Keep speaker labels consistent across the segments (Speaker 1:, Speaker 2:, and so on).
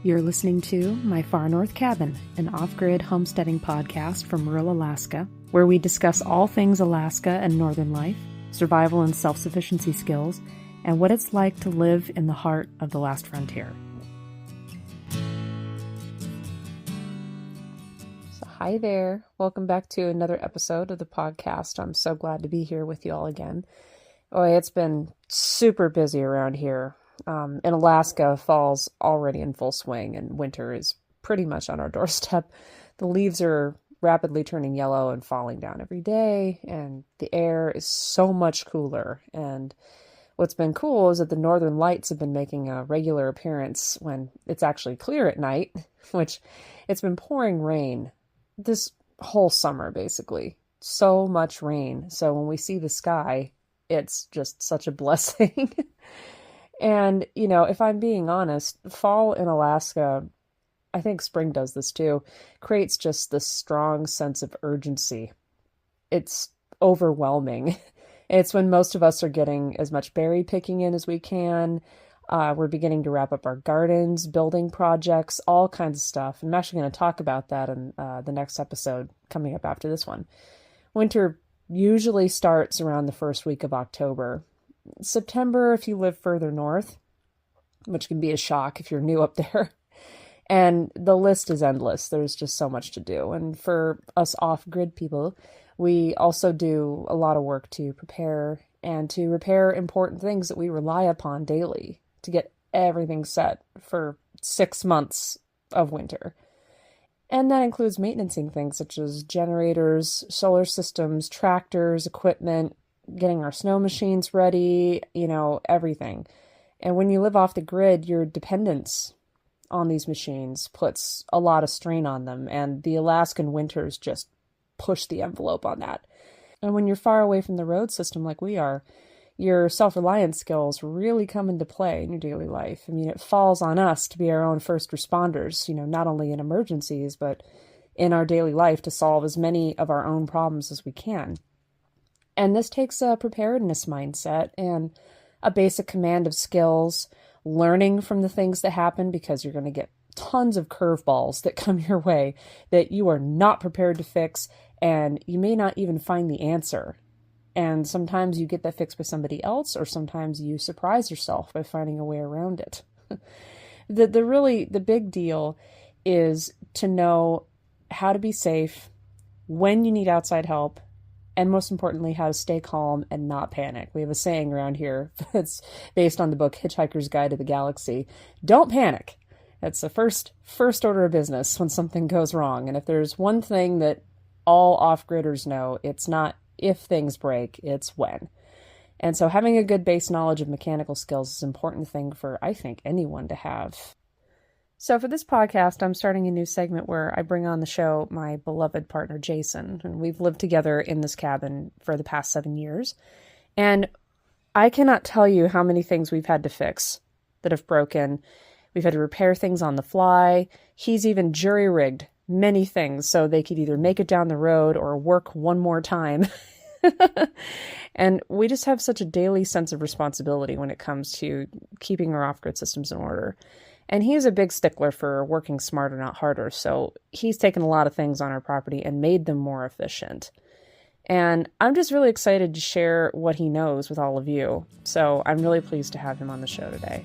Speaker 1: You're listening to My Far North Cabin, an off-grid homesteading podcast from rural Alaska, where we discuss all things Alaska and northern life, survival and self-sufficiency skills, and what it's like to live in the heart of the last frontier. So hi there. Welcome back to another episode of the podcast. I'm so glad to be here with you all again. Boy, it's been super busy around here. In Alaska, fall's already in full swing and winter is pretty much on our doorstep. The leaves are rapidly turning yellow and falling down every day, and the air is so much cooler. And what's been cool is that the northern lights have been making a regular appearance when it's actually clear at night, which it's been pouring rain this whole summer, basically. So much rain. So when we see the sky, it's just such a blessing. And, you know, if I'm being honest, fall in Alaska, I think spring does this too, creates just this strong sense of urgency. It's overwhelming. It's when most of us are getting as much berry picking in as we can. We're beginning to wrap up our gardens, building projects, all kinds of stuff. And I'm actually going to talk about that in the next episode coming up after this one. Winter usually starts around the first week of October. September, if you live further north, which can be a shock if you're new up there. And the list is endless. There's just so much to do. And for us off-grid people, we also do a lot of work to prepare and to repair important things that we rely upon daily to get everything set for 6 months of winter. And that includes maintaining things such as generators, solar systems, tractors, equipment, getting our snow machines ready, you know, everything. And when you live off the grid, your dependence on these machines puts a lot of strain on them. And the Alaskan winters just push the envelope on that. And when you're far away from the road system like we are, your self-reliance skills really come into play in your daily life. I mean, it falls on us to be our own first responders, you know, not only in emergencies, but in our daily life to solve as many of our own problems as we can. And this takes a preparedness mindset and a basic command of skills, learning from the things that happen, because you're going to get tons of curveballs that come your way that you are not prepared to fix, and you may not even find the answer. And sometimes you get that fixed by somebody else, or sometimes you surprise yourself by finding a way around it. The big deal is to know how to be safe, when you need outside help, and most importantly, how to stay calm and not panic. We have a saying around here that's based on the book Hitchhiker's Guide to the Galaxy. Don't panic. That's the first order of business when something goes wrong. And if there's one thing that all off-gridders know, it's not if things break, it's when. And so having a good base knowledge of mechanical skills is an important thing for, I think, anyone to have. So for this podcast, I'm starting a new segment where I bring on the show my beloved partner, Jason. And we've lived together in this cabin for the past 7 years. And I cannot tell you how many things we've had to fix that have broken. We've had to repair things on the fly. He's even jury-rigged many things so they could either make it down the road or work one more time. And we just have such a daily sense of responsibility when it comes to keeping our off-grid systems in order. And he's a big stickler for working smarter, not harder. So he's taken a lot of things on our property and made them more efficient. And I'm just really excited to share what he knows with all of you. So I'm really pleased to have him on the show today.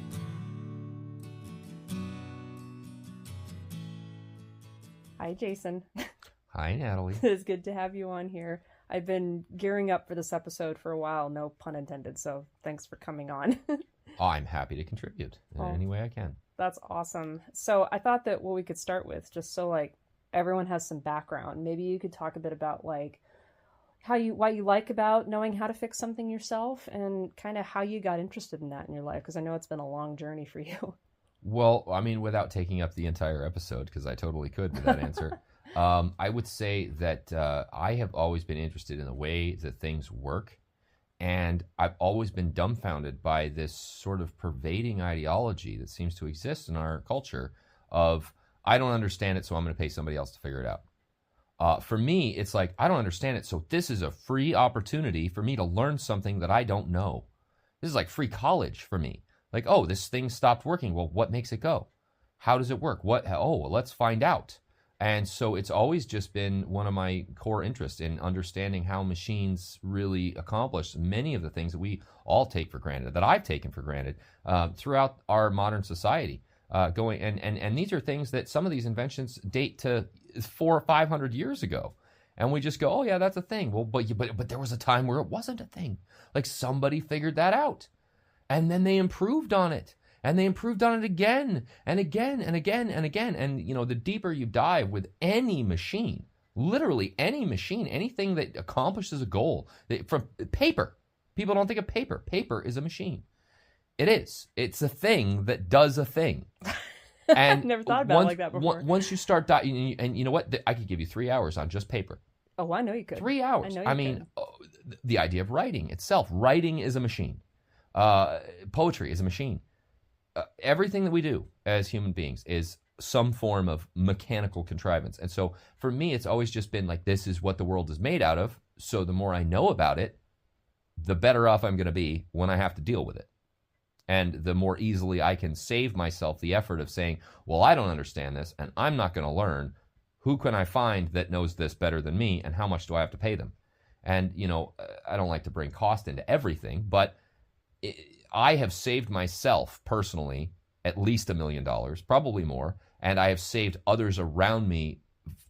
Speaker 1: Hi, Jason.
Speaker 2: Hi, Natalie.
Speaker 1: It's good to have you on here. I've been gearing up for this episode for a while, no pun intended. So thanks for coming on.
Speaker 2: I'm happy to contribute in any way I can.
Speaker 1: That's awesome. So I thought that what we could start with, just so like everyone has some background, maybe you could talk a bit about like what you like about knowing how to fix something yourself and kind of how you got interested in that in your life, because I know it's been a long journey for you.
Speaker 2: Well, I mean, without taking up the entire episode, because I totally could with that answer, I would say that I have always been interested in the way that things work. And I've always been dumbfounded by this sort of pervading ideology that seems to exist in our culture of, I don't understand it, so I'm going to pay somebody else to figure it out. For me, it's like, I don't understand it, so this is a free opportunity for me to learn something that I don't know. This is like free college for me. Like, oh, this thing stopped working. Well, what makes it go? How does it work? Well, let's find out. And so it's always just been one of my core interests in understanding how machines really accomplish many of the things that we all take for granted, that I've taken for granted throughout our modern society. And these are things that some of these inventions date to 400 or 500 years ago. And we just go, oh yeah, that's a thing. Well, but there was a time where it wasn't a thing. Like somebody figured that out. And then they improved on it. And they improved on it again and again and again and again. And, you know, the deeper you dive with any machine, literally any machine, anything that accomplishes a goal, from paper. People don't think of paper. Paper is a machine. It is. It's a thing that does a thing. And
Speaker 1: I've never thought about it like that before.
Speaker 2: Once you start diving, and you know what? I could give you 3 hours on just paper.
Speaker 1: Oh, I know you could.
Speaker 2: 3 hours. I mean, the idea of writing itself. Writing is a machine. Poetry is a machine. Everything that we do as human beings is some form of mechanical contrivance. And so for me, it's always just been like, this is what the world is made out of. So the more I know about it, the better off I'm going to be when I have to deal with it. And the more easily I can save myself the effort of saying, well, I don't understand this and I'm not going to learn. Who can I find that knows this better than me, and how much do I have to pay them? And, you know, I don't like to bring cost into everything, but I have saved myself personally at least $1 million, probably more, and I have saved others around me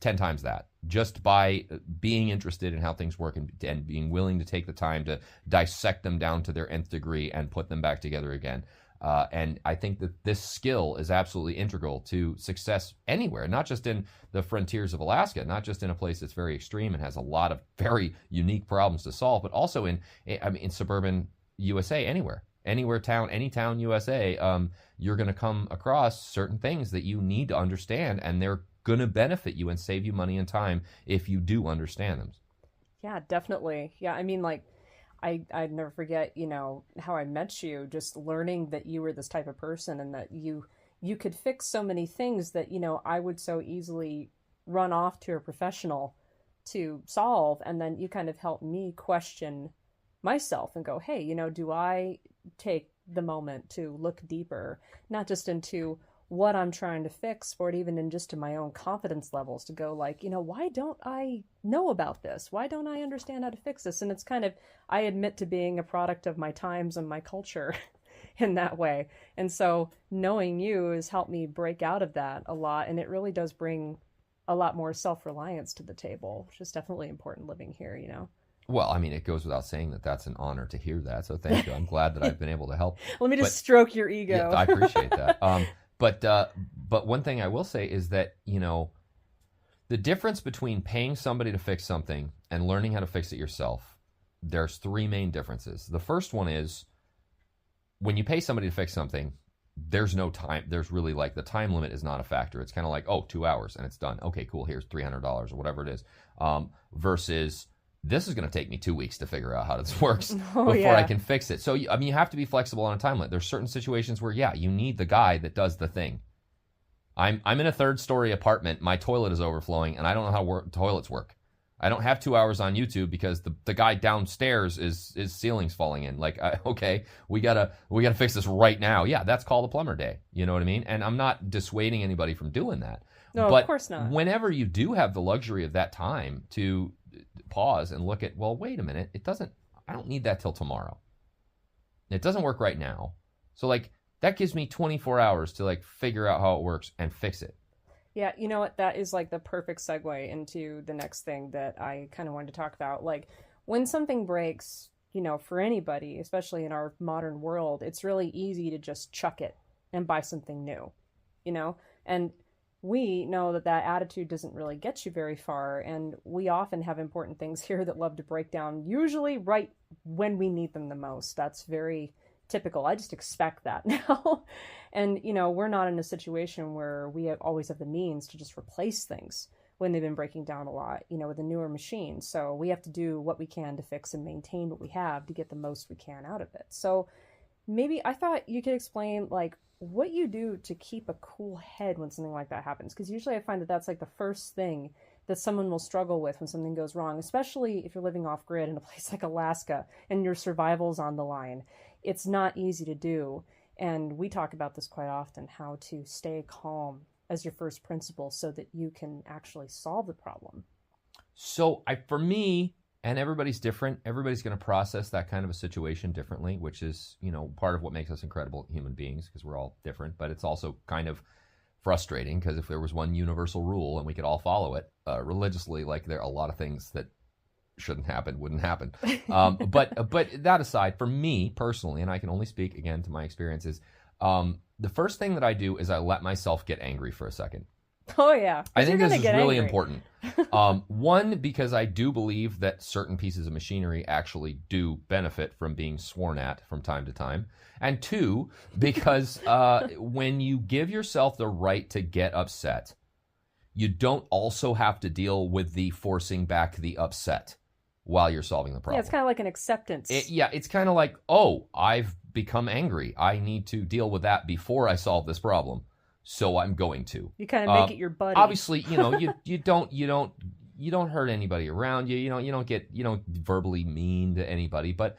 Speaker 2: 10 times that, just by being interested in how things work and being willing to take the time to dissect them down to their nth degree and put them back together again. And I think that this skill is absolutely integral to success anywhere, not just in the frontiers of Alaska, not just in a place that's very extreme and has a lot of very unique problems to solve, but also in suburban USA, any town USA, you're going to come across certain things that you need to understand, and they're going to benefit you and save you money and time if you do understand them.
Speaker 1: Yeah, definitely. Yeah, I mean, like, I'd never forget, you know, how I met you, just learning that you were this type of person and that you could fix so many things that, you know, I would so easily run off to a professional to solve. And then you kind of helped me question myself and go, hey, you know, do I take the moment to look deeper, not just into what I'm trying to fix, but even in just to my own confidence levels, to go like, you know, why don't I know about this? Why don't I understand how to fix this? And it's kind of, I admit to being a product of my times and my culture in that way. And so knowing you has helped me break out of that a lot. And it really does bring a lot more self-reliance to the table, which is definitely important living here, you know?
Speaker 2: Well, I mean, it goes without saying that that's an honor to hear that. So thank you. I'm glad that I've been able to help.
Speaker 1: Let me just stroke your ego.
Speaker 2: Yeah, I appreciate that. But one thing I will say is that, you know, the difference between paying somebody to fix something and learning how to fix it yourself, there's 3 main differences. The first one is when you pay somebody to fix something, there's no time. There's really, like, the time limit is not a factor. It's kind of like, oh, 2 hours and it's done. Okay, cool. Here's $300 or whatever it is. Versus this is going to take me 2 weeks to figure out how this works before I can fix it. So, I mean, you have to be flexible on a time limit. There's certain situations where, yeah, you need the guy that does the thing. I'm in a 3rd-story apartment. My toilet is overflowing, and I don't know how toilets work. I don't have 2 hours on YouTube because the guy downstairs is ceilings falling in. Like, okay, we gotta fix this right now. Yeah, that's called a plumber day. You know what I mean? And I'm not dissuading anybody from doing that.
Speaker 1: No,
Speaker 2: but
Speaker 1: of course not.
Speaker 2: Whenever you do have the luxury of that time to pause and look at, well, wait a minute, I don't need that till tomorrow. It doesn't work right now. So, like, that gives me 24 hours to, like, figure out how it works and fix it.
Speaker 1: Yeah, you know what? That is, like, the perfect segue into the next thing that I kind of wanted to talk about. Like, when something breaks, you know, for anybody, especially in our modern world, it's really easy to just chuck it and buy something new, you know? And we know that attitude doesn't really get you very far, and we often have important things here that love to break down, usually right when we need them the most. That's very typical. I just expect that now. And, you know, we're not in a situation where we always have the means to just replace things when they've been breaking down a lot, you know, with a newer machine. So we have to do what we can to fix and maintain what we have to get the most we can out of it. So maybe I thought you could explain, like, what you do to keep a cool head when something like that happens. Because usually I find that that's like the first thing that someone will struggle with when something goes wrong, especially if you're living off grid in a place like Alaska and your survival's on the line. It's not easy to do. And we talk about this quite often, how to stay calm as your first principle so that you can actually solve the problem.
Speaker 2: So for me, and everybody's different. Everybody's going to process that kind of a situation differently, which is, part of what makes us incredible human beings, because we're all different. But it's also kind of frustrating, because if there was one universal rule and we could all follow it religiously, like there are a lot of things that shouldn't happen wouldn't happen. But that aside, for me personally, and I can only speak again to my experiences, the first thing that I do is I let myself get angry for a second.
Speaker 1: Oh, yeah.
Speaker 2: I think this is really important. One, because I do believe that certain pieces of machinery actually do benefit from being sworn at from time to time. And two, because when you give yourself the right to get upset, you don't also have to deal with the forcing back the upset while you're solving the problem.
Speaker 1: Yeah, it's kind of like an acceptance.
Speaker 2: It's kind of like, oh, I've become angry. I need to deal with that before I solve this problem. So I'm going to.
Speaker 1: You kind of make it your buddy.
Speaker 2: Obviously, you don't hurt anybody around you. You don't verbally mean to anybody, but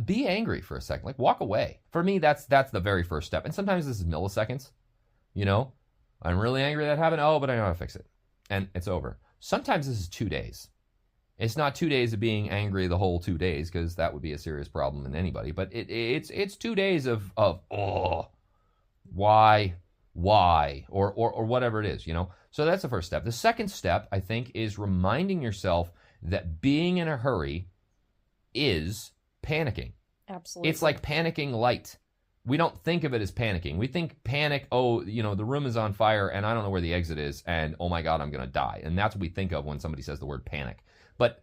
Speaker 2: be angry for a second. Like, walk away. For me, that's the very first step. And sometimes this is milliseconds. I'm really angry that happened. Oh, but I know how to fix it, and it's over. Sometimes this is 2 days. It's not 2 days of being angry the whole 2 days, because that would be a serious problem in anybody. But it's 2 days of oh, why, or whatever it is, So that's the first step. The second step, I think, is reminding yourself that being in a hurry is panicking.
Speaker 1: Absolutely.
Speaker 2: It's like panicking light. We don't think of it as panicking. We think panic, the room is on fire and I don't know where the exit is, and oh my God, I'm going to die. And that's what we think of when somebody says the word panic. But,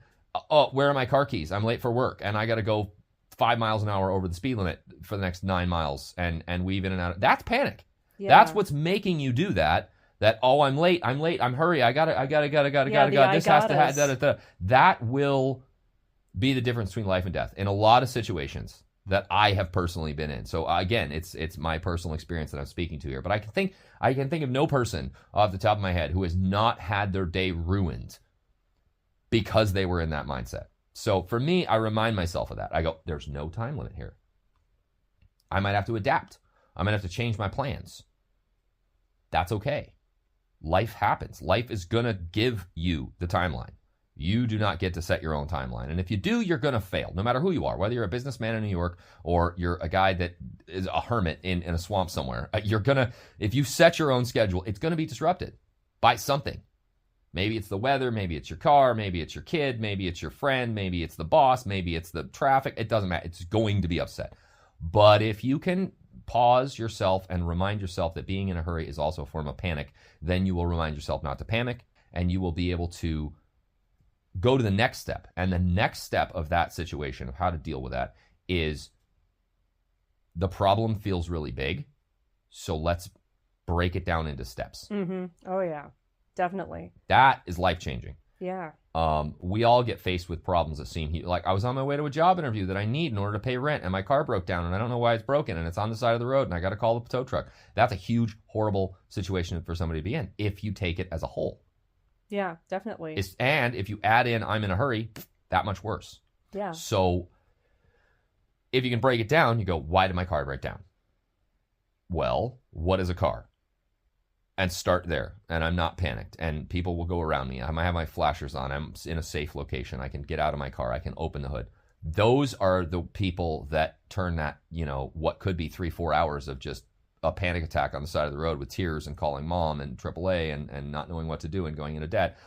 Speaker 2: where are my car keys? I'm late for work and I got to go 5 miles an hour over the speed limit for the next 9 miles and weave in and out. That's panic. Yeah. That's what's making you do that. Oh, I'm late, I'm hurry, I gotta, this has to happen. That will be the difference between life and death in a lot of situations that I have personally been in. So again, it's my personal experience that I'm speaking to here. But I can think of no person off the top of my head who has not had their day ruined because they were in that mindset. So for me, I remind myself of that. I go, there's no time limit here. I might have to adapt. I might have to change my plans. That's okay. Life happens. Life is going to give you the timeline. You do not get to set your own timeline. And if you do, you're going to fail, no matter who you are, whether you're a businessman in New York or you're a guy that is a hermit in a swamp somewhere. If you set your own schedule, it's going to be disrupted by something. Maybe it's the weather, maybe it's your car, maybe it's your kid, maybe it's your friend, maybe it's the boss, maybe it's the traffic. It doesn't matter. It's going to be upset. But if you can pause yourself and remind yourself that being in a hurry is also a form of panic, then you will remind yourself not to panic, and you will be able to go to the next step. And the next step of that situation, of how to deal with that, is the problem feels really big, so let's break it down into steps.
Speaker 1: Mm-hmm. Oh, yeah, definitely.
Speaker 2: That is life-changing.
Speaker 1: Yeah.
Speaker 2: We all get faced with problems that seem like I was on my way to a job interview that I need in order to pay rent, and my car broke down and I don't know why it's broken, and it's on the side of the road and I got to call the tow truck. That's a huge, horrible situation for somebody to be in if you take it as a whole.
Speaker 1: Yeah, definitely.
Speaker 2: And if you add in I'm in a hurry, that much worse.
Speaker 1: Yeah.
Speaker 2: So if you can break it down, you go, why did my car break down? Well, what is a car? And start there, and I'm not panicked, and people will go around me. I might have my flashers on. I'm in a safe location. I can get out of my car. I can open the hood. Those are the people that turn that, what could be 3-4 hours of just a panic attack on the side of the road with tears and calling mom and AAA and not knowing what to do and going into debt.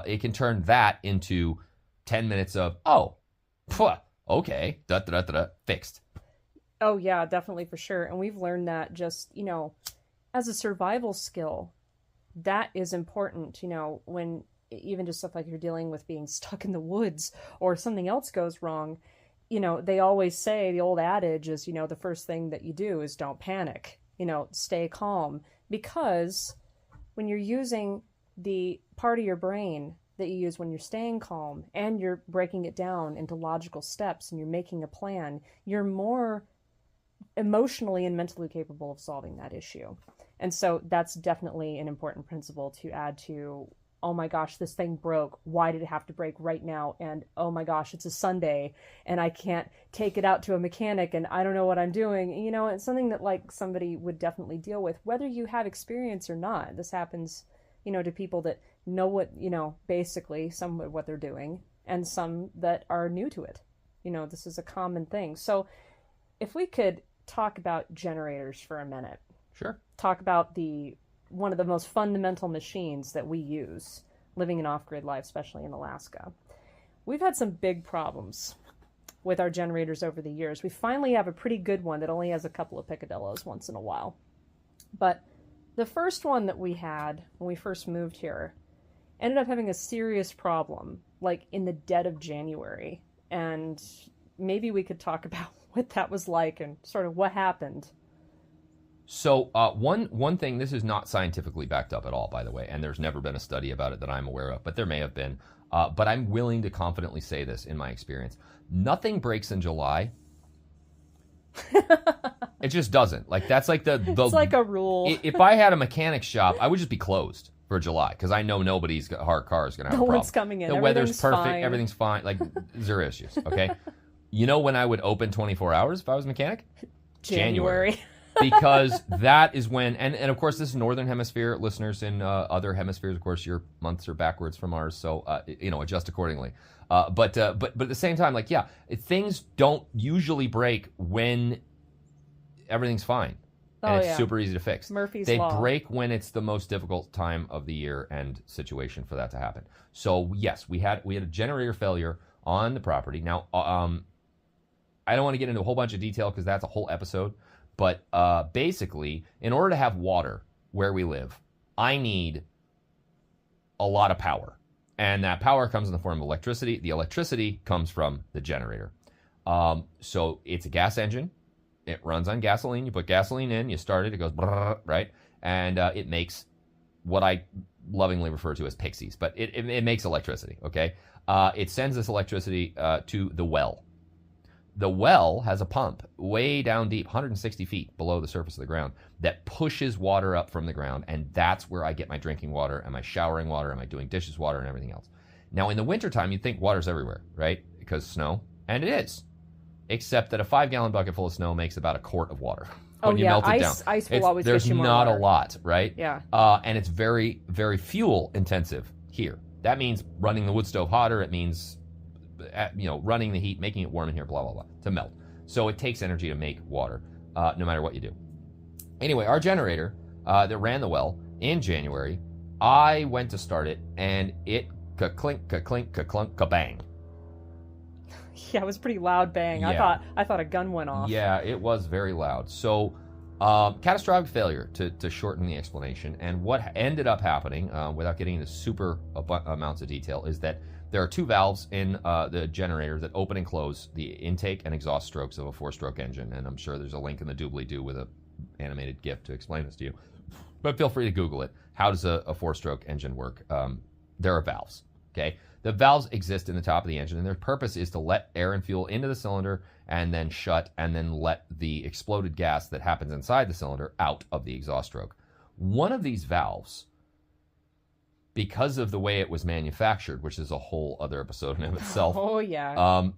Speaker 2: It can turn that into 10 minutes of, okay, fixed.
Speaker 1: Oh, yeah, definitely, for sure. And we've learned that just, as a survival skill, that is important, when even just stuff like you're dealing with being stuck in the woods or something else goes wrong, they always say, the old adage is, the first thing that you do is don't panic, stay calm, because when you're using the part of your brain that you use when you're staying calm and you're breaking it down into logical steps and you're making a plan, you're more emotionally and mentally capable of solving that issue. And so that's definitely an important principle to add to oh my gosh, this thing broke. Why did it have to break right now? And oh my gosh, it's a Sunday and I can't take it out to a mechanic and I don't know what I'm doing. You know, it's something that like somebody would definitely deal with, whether you have experience or not. This happens, you know, to people that know what, you know, basically some of what they're doing and some that are new to it. You know, this is a common thing. So if we could talk about generators for a minute.
Speaker 2: Sure.
Speaker 1: Talk about one of the most fundamental machines that we use living an off-grid life, especially in Alaska. We've had some big problems with our generators over the years. We finally have a pretty good one that only has a couple of picadillos once in a while. But the first one that we had when we first moved here ended up having a serious problem, like in the dead of January. And maybe we could talk about what that was like and sort of what happened.
Speaker 2: So one thing, this is not scientifically backed up at all, by the way, and there's never been a study about it that I'm aware of, but there may have been. But I'm willing to confidently say this in my experience. Nothing breaks in July. It just doesn't. Like, that's like the
Speaker 1: it's like a rule.
Speaker 2: If I had a mechanic shop, I would just be closed for July because I know nobody's car is going to have a problem.
Speaker 1: No one's coming in.
Speaker 2: The weather's perfect. Everything's fine. Like, zero issues. Okay. You know when I would open 24 hours if I was a mechanic? January. Because that is when, and of course this is Northern Hemisphere. Listeners in other hemispheres, of course, your months are backwards from ours, so you know, adjust accordingly. But at the same time, like, yeah, things don't usually break when everything's fine, and it's super easy to fix.
Speaker 1: Murphy's
Speaker 2: Law.
Speaker 1: They
Speaker 2: break when it's the most difficult time of the year and situation for that to happen. So yes, we had a generator failure on the property. Now, I don't want to get into a whole bunch of detail because that's a whole episode. But basically, in order to have water where we live, I need a lot of power. And that power comes in the form of electricity. The electricity comes from the generator. So it's a gas engine. It runs on gasoline. You put gasoline in, you start it, it goes brrr, right? And it makes what I lovingly refer to as pixies. But it makes electricity, okay? It sends this electricity to the well. The well has a pump way down deep, 160 feet below the surface of the ground, that pushes water up from the ground, and that's where I get my drinking water and my showering water and my doing dishes water and everything else. Now, in the wintertime, you'd think water's everywhere, right? Because snow, and it is. Except that a 5-gallon bucket full of snow makes about a quart of water when you melt it down.
Speaker 1: Ice will always get you more
Speaker 2: There's not
Speaker 1: water.
Speaker 2: a lot, right?
Speaker 1: Yeah.
Speaker 2: And it's very, very fuel intensive here. That means running the wood stove hotter. It means running the heat, making it warm in here, blah, blah, blah, to melt. So it takes energy to make water, no matter what you do. Anyway, our generator that ran the well in January, I went to start it, and it ka-clink, ka-clink, ka-clunk, ka-bang.
Speaker 1: Yeah, it was a pretty loud bang.
Speaker 2: Yeah.
Speaker 1: I thought a gun went off.
Speaker 2: Yeah, it was very loud. So catastrophic failure, to shorten the explanation. And what ended up happening, without getting into super amounts of detail, is that there are two valves in the generator that open and close the intake and exhaust strokes of a 4-stroke engine. And I'm sure there's a link in the doobly-doo with an animated GIF to explain this to you. But feel free to Google it. How does a 4-stroke engine work? There are valves, okay? The valves exist in the top of the engine, and their purpose is to let air and fuel into the cylinder and then shut, and then let the exploded gas that happens inside the cylinder out of the exhaust stroke. One of these valves, because of the way it was manufactured, which is a whole other episode in and of itself.
Speaker 1: Oh, yeah.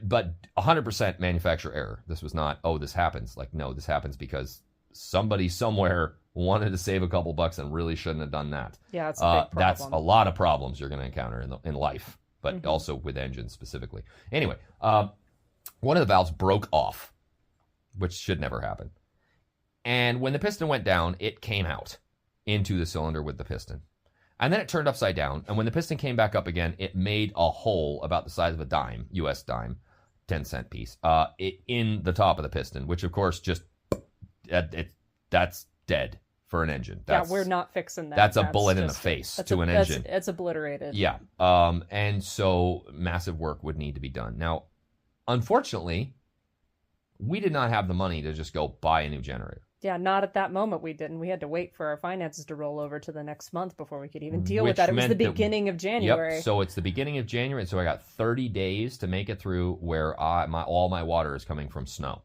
Speaker 2: But 100% manufacturer error. This was not, this happens. Like, no, this happens because somebody somewhere wanted to save a couple bucks and really shouldn't have done that.
Speaker 1: Yeah, it's a big problem.
Speaker 2: That's a lot of problems you're going to encounter in life, but also with engines specifically. Anyway, one of the valves broke off, which should never happen. And when the piston went down, it came out into the cylinder with the piston. And then it turned upside down, and when the piston came back up again, it made a hole about the size of a dime, US dime, 10-cent piece, in the top of the piston, which of course just, that's dead for an engine.
Speaker 1: We're not fixing that.
Speaker 2: That's a bullet in the face to an engine.
Speaker 1: It's obliterated.
Speaker 2: Yeah. And so massive work would need to be done. Now, unfortunately, we did not have the money to just go buy a new generator.
Speaker 1: Yeah, not at that moment we didn't. We had to wait for our finances to roll over to the next month before we could even deal with that. It was the beginning of January.
Speaker 2: Yep, so it's the beginning of January, so I got 30 days to make it through where all my water is coming from snow.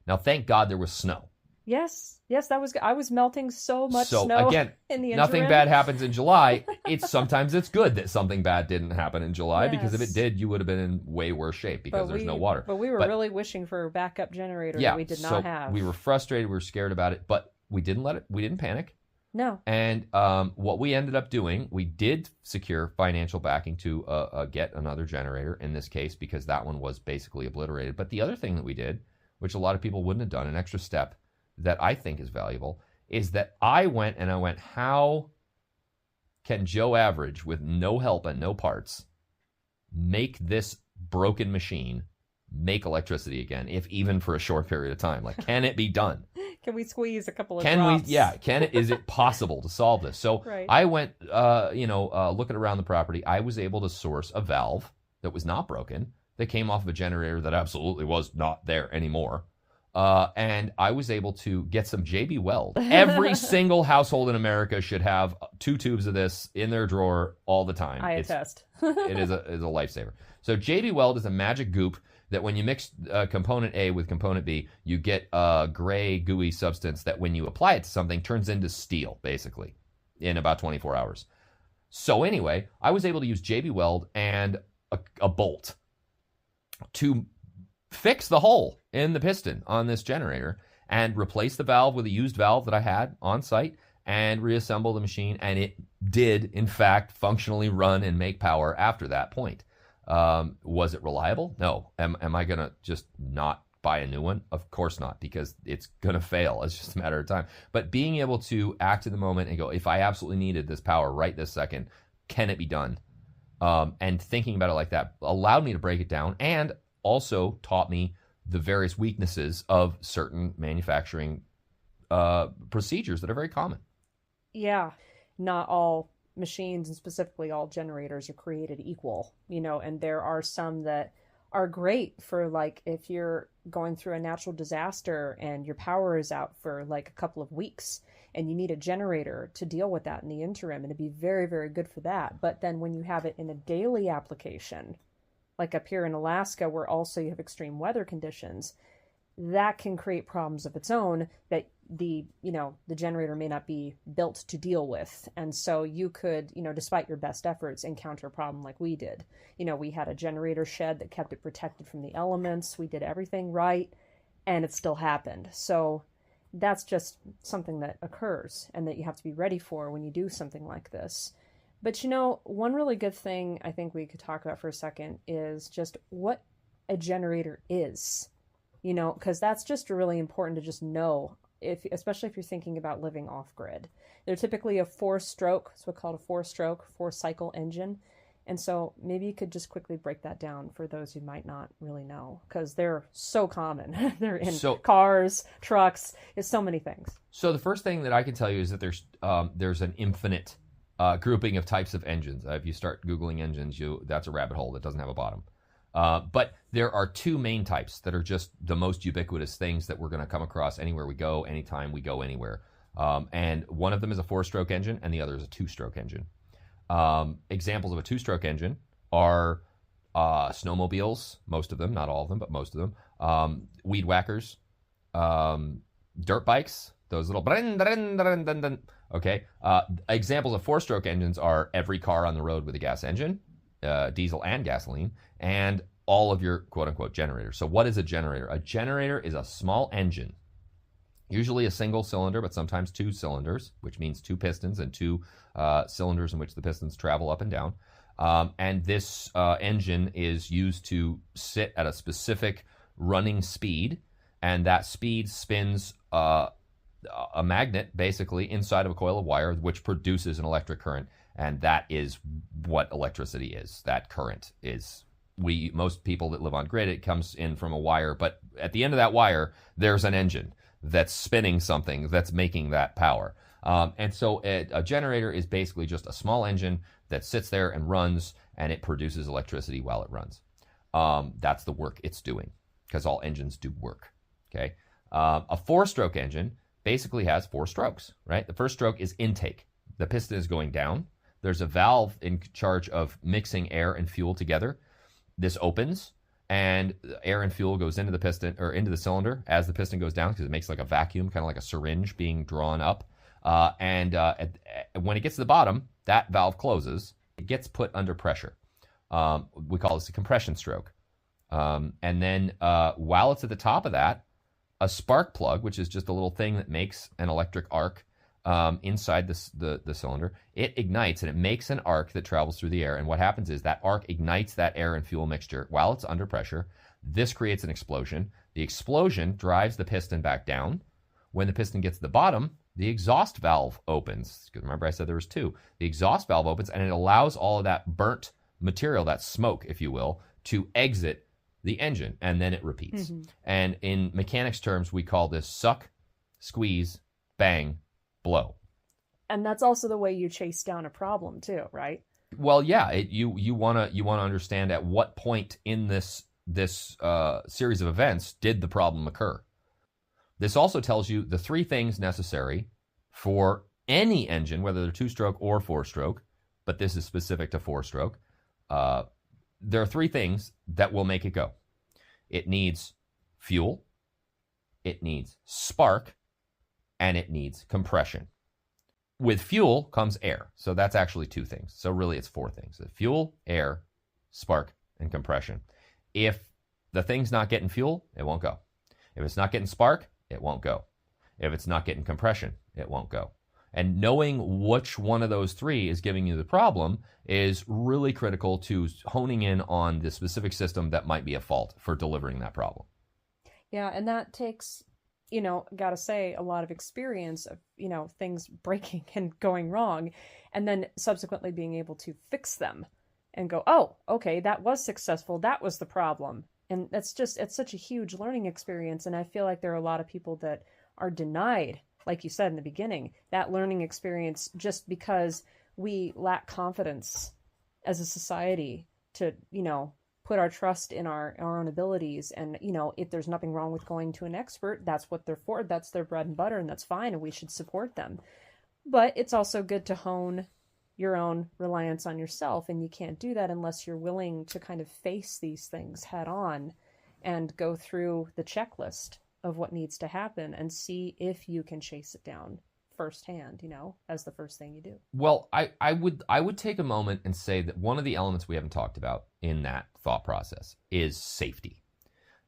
Speaker 2: Now, thank God there was snow.
Speaker 1: Yes, yes, that was. I was melting so much
Speaker 2: So
Speaker 1: snow
Speaker 2: again,
Speaker 1: in the
Speaker 2: nothing
Speaker 1: interim.
Speaker 2: bad happens in July. Sometimes it's good that something bad didn't happen in July, because if it
Speaker 1: Yes.
Speaker 2: did, you would have been in way worse shape because there's no water.
Speaker 1: But we were
Speaker 2: But
Speaker 1: really wishing for a backup generator
Speaker 2: yeah,
Speaker 1: that we did
Speaker 2: so
Speaker 1: not have.
Speaker 2: we were frustrated, we were scared about it, but we didn't panic.
Speaker 1: No.
Speaker 2: And what we ended up doing, we did secure financial backing to get another generator in this case, because that one was basically obliterated. But the other thing that we did, which a lot of people wouldn't have done, an extra step that I think is valuable, is that I went, how can Joe Average, with no help and no parts, make this broken machine make electricity again, if even for a short period of time? Like, can it be done?
Speaker 1: Can we squeeze a couple of drops?
Speaker 2: Is it possible to solve this? So
Speaker 1: Right.
Speaker 2: I went, looking around the property. I was able to source a valve that was not broken, that came off of a generator that absolutely was not there anymore. And I was able to get some JB Weld. Every single household in America should have 2 tubes of this in their drawer all the time.
Speaker 1: I attest.
Speaker 2: It is a lifesaver. So JB Weld is a magic goop that when you mix component A with component B, you get a gray, gooey substance that when you apply it to something turns into steel, basically, in about 24 hours. So anyway, I was able to use JB Weld and a bolt to fix the hole in the piston on this generator and replace the valve with a used valve that I had on site and reassemble the machine. And it did, in fact, functionally run and make power after that point. Was it reliable? No. Am I going to just not buy a new one? Of course not, because it's going to fail. It's just a matter of time. But being able to act in the moment and go, if I absolutely needed this power right this second, can it be done? And thinking about it like that allowed me to break it down, and also taught me the various weaknesses of certain manufacturing procedures that are very common.
Speaker 1: Yeah, not all machines, and specifically all generators, are created equal, and there are some that are great for, like, if you're going through a natural disaster and your power is out for like a couple of weeks and you need a generator to deal with that in the interim, and it'd be very, very good for that. But then when you have it in a daily application, like up here in Alaska, where also you have extreme weather conditions, that can create problems of its own that the generator may not be built to deal with. And so you could, despite your best efforts, encounter a problem like we did. We had a generator shed that kept it protected from the elements. We did everything right, and it still happened. So that's just something that occurs and that you have to be ready for when you do something like this. But one really good thing I think we could talk about for a second is just what a generator is, because that's just really important to just know, especially if you're thinking about living off grid. They're typically a 4-stroke, it's what's called a 4-stroke, 4-cycle engine. And so maybe you could just quickly break that down for those who might not really know, because they're so common. They're in cars, trucks, it's so many things. So
Speaker 2: the first thing that I can tell you is that there's an infinite grouping of types of engines. If you start Googling engines, that's a rabbit hole that doesn't have a bottom. But there are 2 main types that are just the most ubiquitous things that we're going to come across anywhere we go, anytime we go anywhere. And one of them is a 4-stroke engine, and the other is a 2-stroke engine. Examples of a 2-stroke engine are snowmobiles, most of them, not all of them, but most of them, weed whackers, dirt bikes, those little okay. Examples of 4-stroke engines are every car on the road with a gas engine, diesel and gasoline, and all of your quote-unquote generators. So what is a generator? A generator is a small engine, usually a single cylinder, but sometimes 2 cylinders, which means 2 pistons and 2 cylinders in which the pistons travel up and down. And this engine is used to sit at a specific running speed, and that speed spins a magnet basically inside of a coil of wire, which produces an electric current. And that is what electricity is. That current is, most people that live on grid, it comes in from a wire, but at the end of that wire, there's an engine that's spinning something that's making that power. And so a generator is basically just a small engine that sits there and runs, and it produces electricity while it runs. That's the work it's doing, because all engines do work. Okay. A 4-stroke engine basically has 4 strokes, right? The first stroke is intake. The piston is going down. There's a valve in charge of mixing air and fuel together. This opens, and air and fuel goes into the piston or into the cylinder as the piston goes down because it makes like a vacuum, kind of like a syringe being drawn up. When it gets to the bottom, that valve closes. It gets put under pressure. We call this a compression stroke. And then while it's at the top of that, a spark plug, which is just a little thing that makes an electric arc inside the cylinder, it ignites and it makes an arc that travels through the air. And what happens is that arc ignites that air and fuel mixture while it's under pressure. This creates an explosion. The explosion drives the piston back down. When the piston gets to the bottom, the exhaust valve opens. Remember I said there was two. The exhaust valve opens and it allows all of that burnt material, that smoke, if you will, to exit the engine, and then it repeats. Mm-hmm. And in mechanics terms, we call this suck, squeeze, bang, blow.
Speaker 1: And that's also the way you chase down a problem too, right?
Speaker 2: Well, yeah. You wanna understand at what point in this series of events did the problem occur. This also tells you the three things necessary for any engine, whether they're 2-stroke or 4-stroke, but this is specific to 4-stroke. There are three things that will make it go. It needs fuel, it needs spark, and it needs compression. With fuel comes air. So that's actually two things. So really it's four things. Fuel, air, spark, and compression. If the thing's not getting fuel, it won't go. If it's not getting spark, it won't go. If it's not getting compression, it won't go. And knowing which one of those three is giving you the problem is really critical to honing in on the specific system that might be at fault for delivering that problem.
Speaker 1: Yeah, and that takes, gotta say, a lot of experience of, things breaking and going wrong, and then subsequently being able to fix them and go, oh, okay, that was successful. That was the problem. And it's such a huge learning experience. And I feel like there are a lot of people that are denied, like you said in the beginning, that learning experience just because we lack confidence as a society to, put our trust in our own abilities. And, if there's nothing wrong with going to an expert, that's what they're for. That's their bread and butter, and that's fine. And we should support them. But it's also good to hone your own reliance on yourself. And you can't do that unless you're willing to kind of face these things head on and go through the checklist of what needs to happen and see if you can chase it down firsthand, as the first thing you do.
Speaker 2: Well, I would take a moment and say that one of the elements we haven't talked about in that thought process is safety.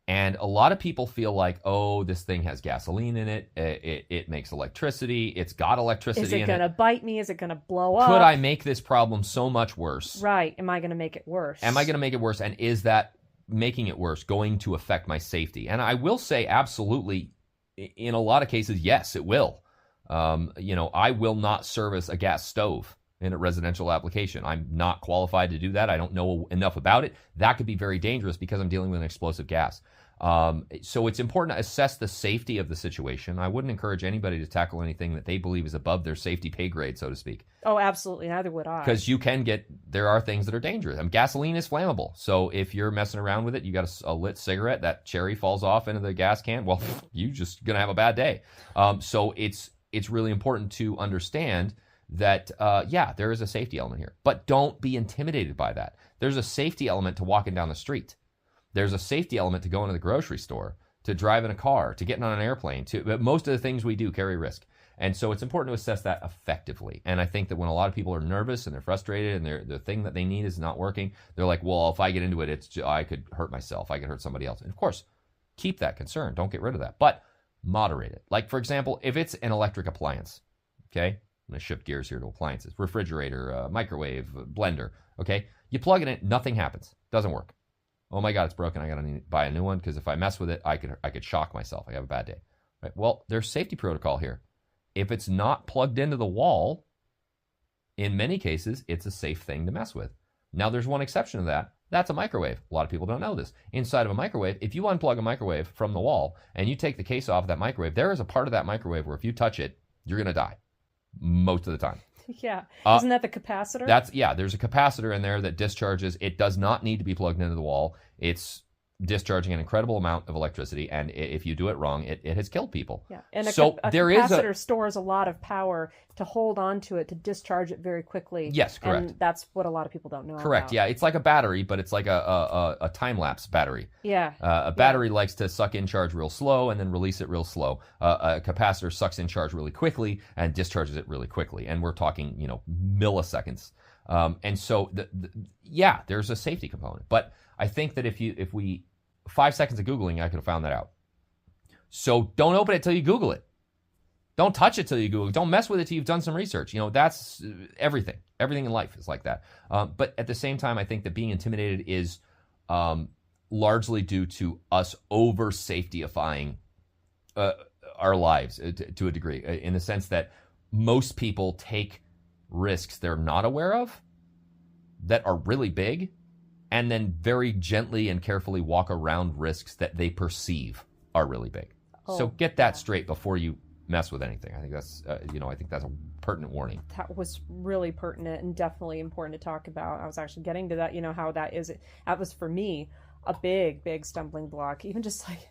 Speaker 2: And a lot of people feel like, oh, this thing has gasoline in it. It makes electricity. It's got electricity in it.
Speaker 1: Is it going to bite me? Is it going to blow up?
Speaker 2: Could I make this problem so much worse?
Speaker 1: Right. Am I going to make it worse?
Speaker 2: Am I going to make it worse? And is that making it worse going to affect my safety? And I will say absolutely, in a lot of cases, yes, it will. I will not service a gas stove in a residential application. I'm not qualified to do that. I don't know enough about it. That could be very dangerous because I'm dealing with an explosive gas. So it's important to assess the safety of the situation. I wouldn't encourage anybody to tackle anything that they believe is above their safety pay grade, so to speak.
Speaker 1: Oh, absolutely. Neither would I.
Speaker 2: Because there are things that are dangerous. Gasoline is flammable. So if you're messing around with it, you got a lit cigarette, that cherry falls off into the gas can, well, you're just going to have a bad day. So it's really important to understand that, there is a safety element here. But don't be intimidated by that. There's a safety element to walking down the street. There's a safety element to going to the grocery store, to driving a car, to getting on an airplane. But most of the things we do carry risk. And so it's important to assess that effectively. And I think that when a lot of people are nervous and they're frustrated and the thing that they need is not working, they're like, well, if I get into it, I could hurt myself. I could hurt somebody else. And of course, keep that concern. Don't get rid of that. But moderate it. Like, for example, if it's an electric appliance, okay? I'm going to shift gears here to appliances. Refrigerator, microwave, blender, okay? You plug it in, nothing happens. Doesn't work. Oh my God, it's broken. I got to buy a new one because if I mess with it, I could shock myself. I have a bad day. Right? Well, there's safety protocol here. If it's not plugged into the wall, in many cases, it's a safe thing to mess with. Now, there's one exception to that. That's a microwave. A lot of people don't know this. Inside of a microwave, if you unplug a microwave from the wall and you take the case off of that microwave, there is a part of that microwave where if you touch it, you're going to die most of the time.
Speaker 1: Yeah. Isn't that the capacitor?
Speaker 2: There's a capacitor in there that discharges. It does not need to be plugged into the wall. It's discharging an incredible amount of electricity, and if you do it wrong, it has killed people.
Speaker 1: Yeah, and a
Speaker 2: there
Speaker 1: capacitor stores a lot of power to hold on to it, to discharge it very quickly.
Speaker 2: Yes, correct.
Speaker 1: And that's what a lot of people don't know
Speaker 2: Correct,
Speaker 1: about.
Speaker 2: yeah. It's like a battery, but it's like a time-lapse battery.
Speaker 1: Yeah.
Speaker 2: A battery likes to suck in charge real slow and then release it real slow. A capacitor sucks in charge really quickly and discharges it really quickly. And we're talking, milliseconds. And so, there's a safety component. But I think that if we 5 seconds of Googling, I could have found that out. So don't open it till you Google it. Don't touch it till you Google it. Don't mess with it till you've done some research. That's everything. Everything in life is like that. But at the same time, I think that being intimidated is largely due to us over safetyifying our lives to a degree, in the sense that most people take risks they're not aware of that are really big, and then very gently and carefully walk around risks that they perceive are really big. So get that straight before you mess with anything. I think that's a pertinent warning.
Speaker 1: That was really pertinent and definitely important to talk about. I was actually getting to that, how that was for me a big, big stumbling block. Even just like,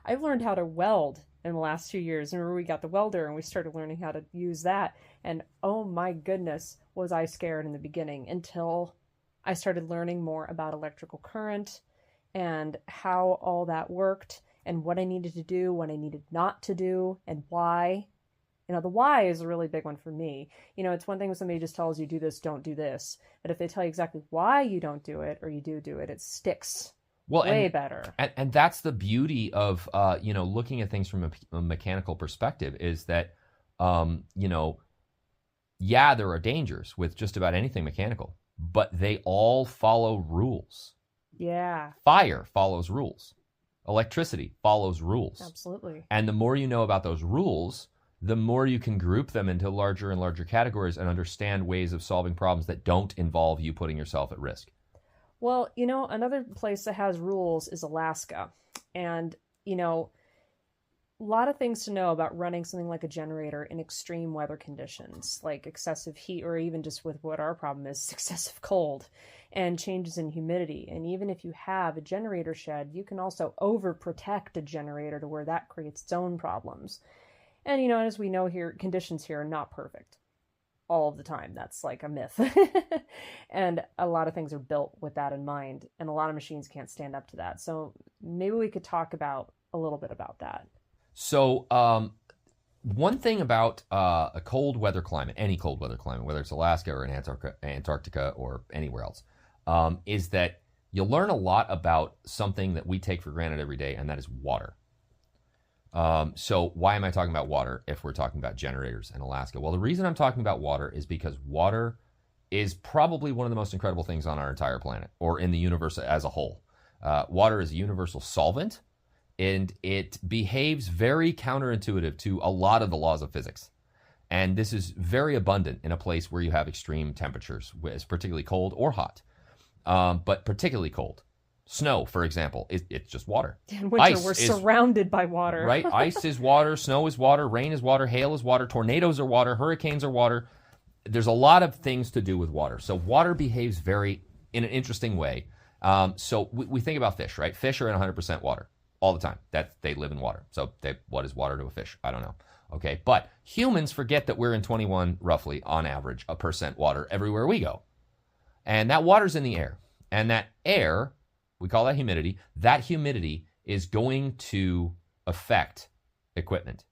Speaker 1: I've learned how to weld in the last 2 years. Remember, we got the welder and we started learning how to use that. And oh my goodness, was I scared in the beginning, until I started learning more about electrical current and how all that worked and what I needed to do, what I needed not to do, and why. The why is a really big one for me. It's one thing when somebody just tells you, do this, don't do this. But if they tell you exactly why you don't do it, or you do it, it sticks way better.
Speaker 2: And that's the beauty of, looking at things from a mechanical perspective, is that, there are dangers with just about anything mechanical, but they all follow rules.
Speaker 1: Yeah.
Speaker 2: Fire follows rules. Electricity follows rules.
Speaker 1: Absolutely.
Speaker 2: And the more you know about those rules, the more you can group them into larger and larger categories and understand ways of solving problems that don't involve you putting yourself at risk.
Speaker 1: Well, another place that has rules is Alaska. And, a lot of things to know about running something like a generator in extreme weather conditions, like excessive heat, or even just with what our problem is, excessive cold and changes in humidity. And even if you have a generator shed, you can also overprotect a generator to where that creates its own problems. And, as we know here, conditions here are not perfect all of the time. That's like a myth. And a lot of things are built with that in mind, and a lot of machines can't stand up to that. So maybe we could talk about a little bit about that.
Speaker 2: So one thing about a cold weather climate, any cold weather climate, whether it's Alaska or in Antarctica or anywhere else, is that you'll learn a lot about something that we take for granted every day, and that is water. So why am I talking about water if we're talking about generators in Alaska? Well, the reason I'm talking about water is because water is probably one of the most incredible things on our entire planet, or in the universe as a whole. Water is a universal solvent, and it behaves very counterintuitive to a lot of the laws of physics. And this is very abundant in a place where you have extreme temperatures, it's particularly cold or hot, but particularly cold. Snow, for example, it's just water.
Speaker 1: In winter, we're surrounded by water.
Speaker 2: Right? Ice is water, snow is water, rain is water, hail is water, tornadoes are water, hurricanes are water. There's a lot of things to do with water. So water behaves in an interesting way. So we think about fish, right? Fish are in 100% water all the time. They live in water. So what is water to a fish? I don't know. Okay, but humans forget that we're in 21, roughly, on average, % water everywhere we go. And that water's in the air. And that air, we call that humidity. That humidity is going to affect equipment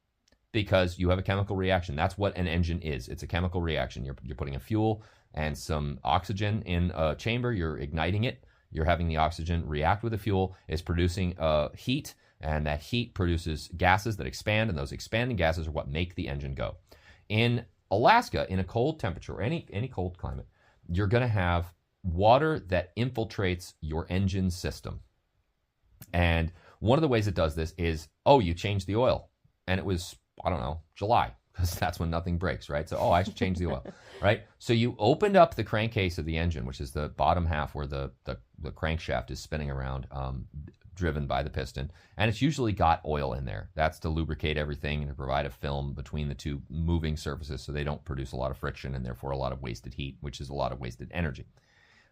Speaker 2: because you have a chemical reaction. That's what an engine is. It's a chemical reaction. You're putting a fuel and some oxygen in a chamber. You're igniting it. You're having the oxygen react with the fuel. It's producing heat, and that heat produces gases that expand, and those expanding gases are what make the engine go. In Alaska, in a cold temperature, or any cold climate, you're going to have water that infiltrates your engine system. And one of the ways it does this is, you changed the oil. And it was, I don't know, July, because that's when nothing breaks, right? So, I should change the oil, right? So you opened up the crankcase of the engine, which is the bottom half where the crankshaft is spinning around, driven by the piston. And it's usually got oil in there. That's to lubricate everything and to provide a film between the two moving surfaces so they don't produce a lot of friction and therefore a lot of wasted heat, which is a lot of wasted energy.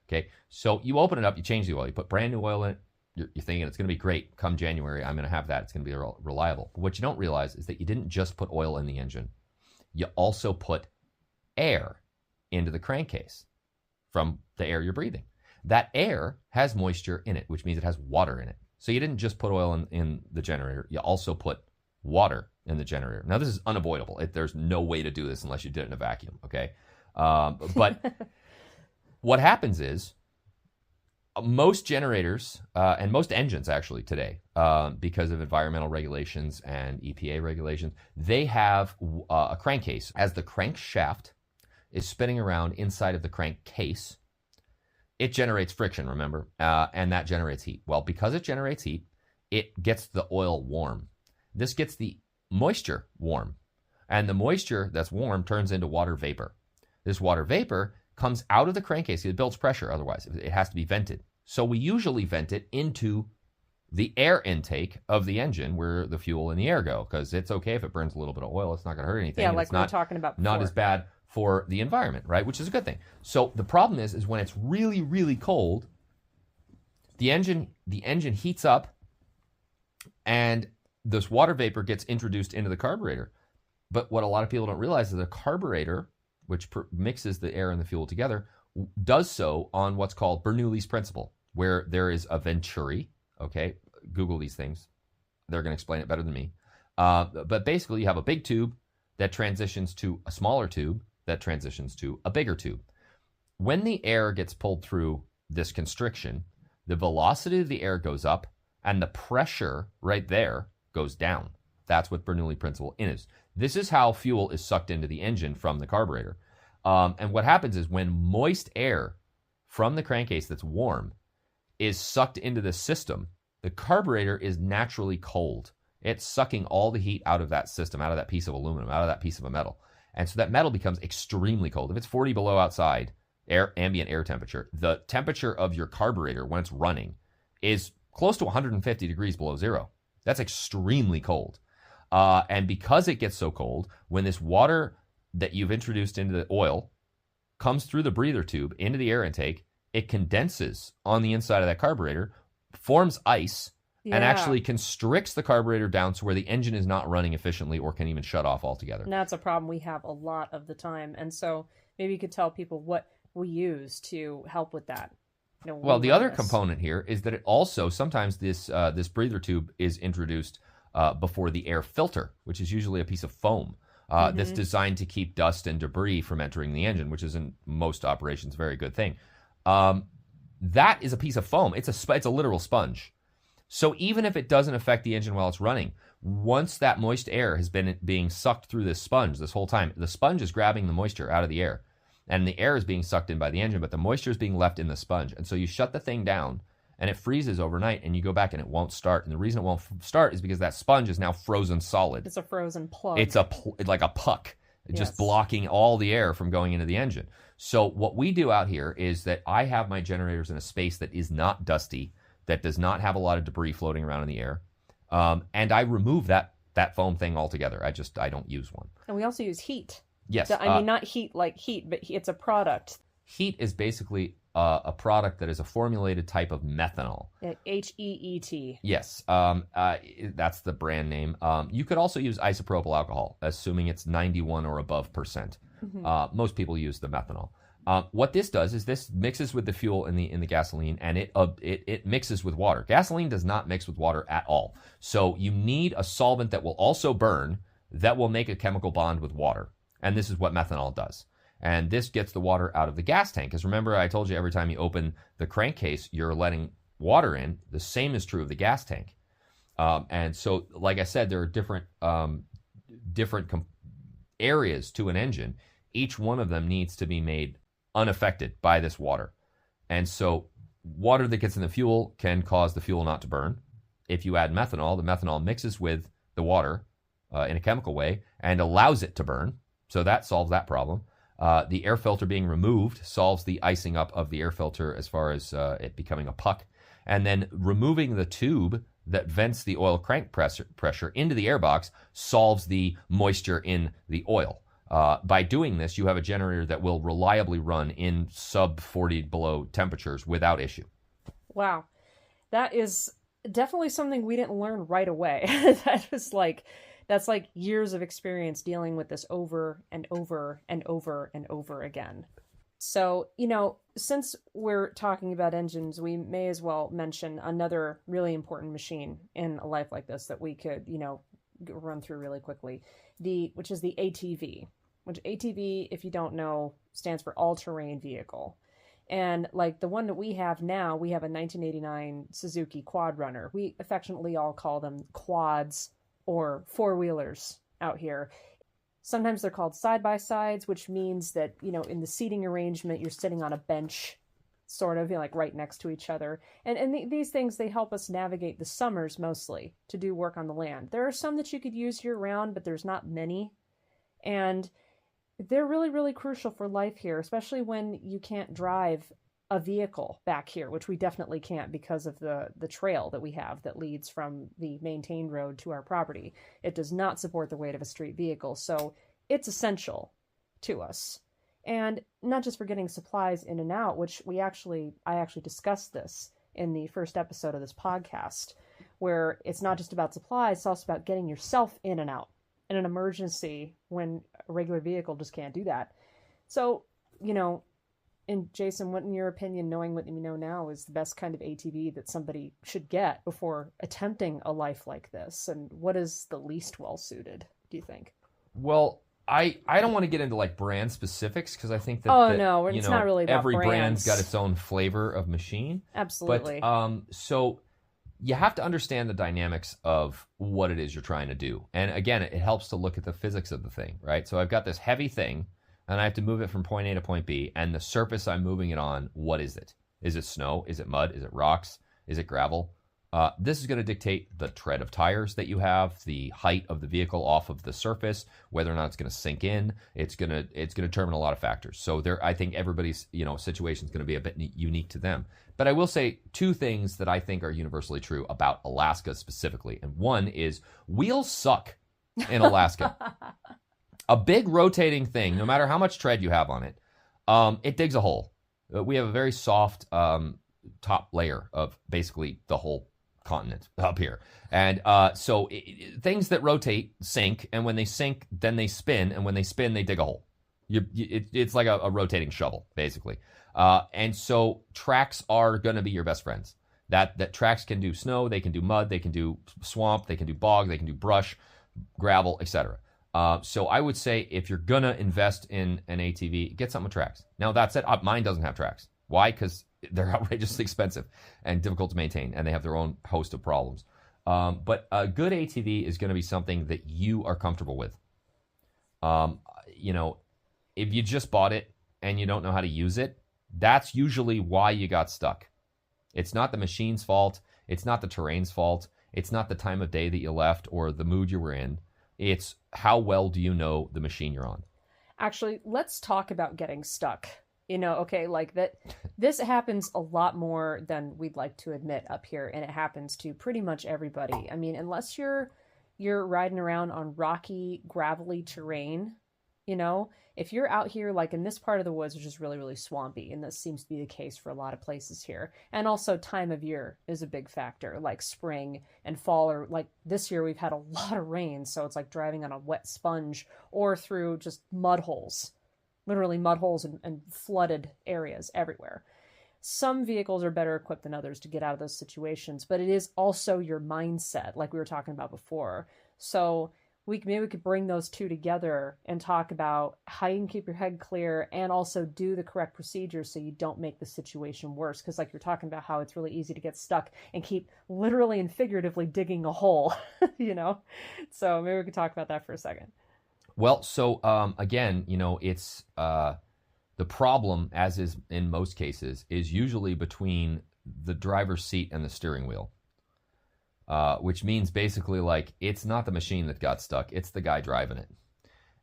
Speaker 2: Okay, so you open it up, you change the oil, you put brand new oil in it, you're thinking it's going to be great. Come January, I'm going to have that. It's going to be reliable. But what you don't realize is that you didn't just put oil in the engine. You also put air into the crankcase from the air you're breathing. That air has moisture in it, which means it has water in it. So you didn't just put oil in the generator. You also put water in the generator. Now, this is unavoidable. There's no way to do this unless you did it in a vacuum, okay? But what happens is most generators and most engines actually today, because of environmental regulations and EPA regulations, they have a crankcase. As the crankshaft is spinning around inside of the crankcase, it generates friction, remember? And that generates heat. Well, because it generates heat, it gets the oil warm. This gets the moisture warm. And the moisture that's warm turns into water vapor. This water vapor comes out of the crankcase. It builds pressure otherwise. It has to be vented. So we usually vent it into the air intake of the engine where the fuel and the air go, because it's okay if it burns a little bit of oil. It's not going to hurt anything.
Speaker 1: Yeah, like we were talking about before.
Speaker 2: Not as bad for the environment, right? Which is a good thing. So the problem is when it's really, really cold, the engine heats up and this water vapor gets introduced into the carburetor. But what a lot of people don't realize is the carburetor, which mixes the air and the fuel together, does so on what's called Bernoulli's principle, where there is a venturi. Okay, Google these things. They're going to explain it better than me. But basically, you have a big tube that transitions to a smaller tube that transitions to a bigger tube. When the air gets pulled through this constriction, the velocity of the air goes up and the pressure right there goes down. That's what Bernoulli principle is. This is how fuel is sucked into the engine from the carburetor. And what happens is when moist air from the crankcase that's warm is sucked into the system, the carburetor is naturally cold. It's sucking all the heat out of that system, out of that piece of aluminum, out of that piece of a metal. And so that metal becomes extremely cold. If it's 40 below outside, ambient air temperature, the temperature of your carburetor when it's running is close to 150 degrees below zero. That's extremely cold. And because it gets so cold, when this water that you've introduced into the oil comes through the breather tube into the air intake, it condenses on the inside of that carburetor, forms ice, and actually constricts the carburetor down to where the engine is not running efficiently or can even shut off altogether.
Speaker 1: And that's a problem we have a lot of the time. And so maybe you could tell people what we use to help with that.
Speaker 2: Well, the other component here is that it also, sometimes this breather tube is introduced before the air filter, which is usually a piece of foam that's designed to keep dust and debris from entering the engine, which is in most operations a very good thing. That is a piece of foam. It's a literal sponge. So even if it doesn't affect the engine while it's running, once that moist air has been being sucked through this sponge this whole time, the sponge is grabbing the moisture out of the air, and the air is being sucked in by the engine, but the moisture is being left in the sponge. And so you shut the thing down, and it freezes overnight, and you go back and it won't start. And the reason it won't start is because that sponge is now frozen solid.
Speaker 1: It's a frozen plug.
Speaker 2: It's like a puck, just blocking all the air from going into the engine. So what we do out here is that I have my generators in a space that is not dusty, that does not have a lot of debris floating around in the air, and I remove that foam thing altogether. I don't use one.
Speaker 1: And we also use heat.
Speaker 2: Yes.
Speaker 1: I mean, not heat like heat, but it's a product.
Speaker 2: Heat is basically a product that is a formulated type of methanol.
Speaker 1: HEET.
Speaker 2: Yes, that's the brand name. You could also use isopropyl alcohol, assuming it's 91 or above percent. Most people use the methanol. What this does is this mixes with the fuel in the gasoline, and it mixes with water. Gasoline does not mix with water at all. So you need a solvent that will also burn, that will make a chemical bond with water. And this is what methanol does. And this gets the water out of the gas tank. Because remember, I told you every time you open the crankcase, you're letting water in. The same is true of the gas tank. And so, like I said, there are different areas to an engine. Each one of them needs to be made unaffected by this water. And so water that gets in the fuel can cause the fuel not to burn. If you add methanol, the methanol mixes with the water in a chemical way and allows it to burn. So that solves that problem. The air filter being removed solves the icing up of the air filter as far as it becoming a puck. And then removing the tube that vents the oil crank pressure into the airbox solves the moisture in the oil. By doing this, you have a generator that will reliably run in sub 40 below temperatures without issue.
Speaker 1: Wow. That is definitely something we didn't learn right away. That's like years of experience dealing with this over and over and over and over again. So, since we're talking about engines, we may as well mention another really important machine in a life like this that we could, run through really quickly. Which is the ATV, which ATV, if you don't know, stands for all-terrain vehicle. And like the one that we have now, we have a 1989 Suzuki Quad Runner. We affectionately all call them quads or four-wheelers out here. Sometimes they're called side-by-sides, which means that, in the seating arrangement, you're sitting on a bench, sort of, like right next to each other. And these things, they help us navigate the summers mostly to do work on the land. There are some that you could use year-round, but there's not many. And they're really, really crucial for life here, especially when you can't drive a vehicle back here, which we definitely can't because of the trail that we have that leads from the maintained road to our property. It does not support the weight of a street vehicle, so it's essential to us. And not just for getting supplies in and out, which I actually discussed this in the first episode of this podcast, where it's not just about supplies, it's also about getting yourself in and out in an emergency when a regular vehicle just can't do that. So, and Jason, what in your opinion, knowing what you know now, is the best kind of ATV that somebody should get before attempting a life like this? And what is the least well suited, do you think?
Speaker 2: Well, I don't want to get into like brand specifics because I think that
Speaker 1: no, it's not really about
Speaker 2: every
Speaker 1: brands.
Speaker 2: brand's got its own flavor of machine.
Speaker 1: Absolutely.
Speaker 2: But so you have to understand the dynamics of what it is you're trying to do. And again, it helps to look at the physics of the thing, right? So I've got this heavy thing and I have to move it from point A to point B, and the surface I'm moving it on, what is it? Is it snow? Is it mud? Is it rocks? Is it gravel? This is going to dictate the tread of tires that you have, the height of the vehicle off of the surface, whether or not it's going to sink in. It's going to determine a lot of factors. So I think everybody's situation is going to be a bit unique to them. But I will say two things that I think are universally true about Alaska specifically, and one is wheels suck in Alaska. A big rotating thing, no matter how much tread you have on it, it digs a hole. We have a very soft top layer of basically the whole continent up here. And so things that rotate sink, and when they sink, then they spin, and when they spin, they dig a hole. It's like a rotating shovel, basically. And so tracks are going to be your best friends. That tracks can do snow, they can do mud, they can do swamp, they can do bog, they can do brush, gravel, etc. So I would say if you're going to invest in an ATV, get something with tracks. Now, that said, mine doesn't have tracks. Why? Because they're outrageously expensive and difficult to maintain, and they have their own host of problems. But a good ATV is going to be something that you are comfortable with. If you just bought it and you don't know how to use it, that's usually why you got stuck. It's not the machine's fault. It's not the terrain's fault. It's not the time of day that you left or the mood you were in. It's how well do you know the machine you're on?
Speaker 1: Actually, let's talk about getting stuck. Like that, this happens a lot more than we'd like to admit up here, and it happens to pretty much everybody. I mean, unless you're riding around on rocky, gravelly terrain, if you're out here, like in this part of the woods, which is really, really swampy, and this seems to be the case for a lot of places here. And also time of year is a big factor, like spring and fall, or like this year we've had a lot of rain, so it's like driving on a wet sponge or through just mud holes, literally mud holes and flooded areas everywhere. Some vehicles are better equipped than others to get out of those situations, but it is also your mindset, like we were talking about before. So maybe we could bring those two together and talk about how you can keep your head clear and also do the correct procedures so you don't make the situation worse. Because like you're talking about how it's really easy to get stuck and keep literally and figuratively digging a hole, So maybe we could talk about that for a second.
Speaker 2: Well, so again, it's the problem, as is in most cases, is usually between the driver's seat and the steering wheel. Which means basically like it's not the machine that got stuck, it's the guy driving it.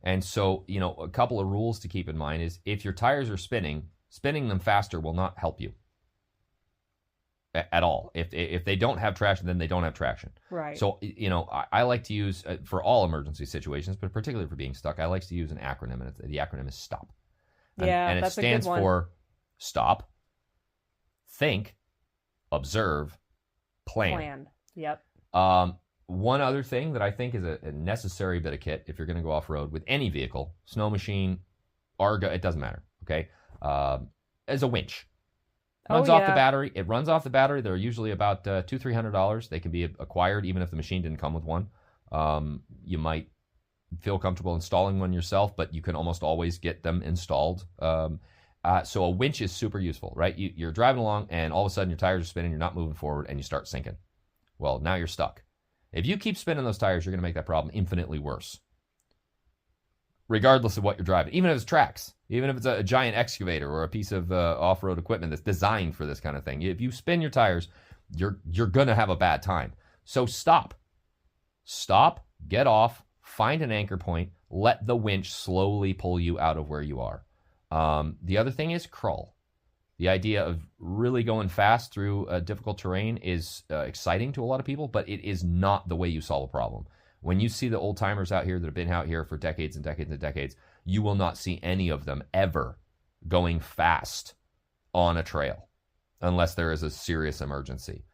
Speaker 2: And so, a couple of rules to keep in mind is if your tires are spinning them faster will not help you at all. If they don't have traction, then they don't have traction.
Speaker 1: Right.
Speaker 2: So, I like to use, for all emergency situations, but particularly for being stuck, I like to use an acronym, and the acronym is STOP. And it stands for stop, think, observe, Plan.
Speaker 1: Plan. Yep.
Speaker 2: One other thing that I think is a necessary bit of kit if you're going to go off-road with any vehicle, snow machine, Arga, it doesn't matter, okay, is a winch. Runs off the battery. It runs off the battery. They're usually about $200-300. They can be acquired even if the machine didn't come with one. You might feel comfortable installing one yourself, but you can almost always get them installed. So a winch is super useful, right? You're driving along and all of a sudden your tires are spinning, you're not moving forward, and you start sinking. Well, now you're stuck. If you keep spinning those tires, you're going to make that problem infinitely worse, regardless of what you're driving. Even if it's tracks, even if it's a giant excavator or a piece of off-road equipment that's designed for this kind of thing. If you spin your tires, you're going to have a bad time. So stop, get off, find an anchor point, let the winch slowly pull you out of where you are. The other thing is crawl. The idea of really going fast through difficult terrain is exciting to a lot of people, but it is not the way you solve a problem. When you see the old timers out here that have been out here for decades and decades and decades, you will not see any of them ever going fast on a trail unless there is a serious emergency.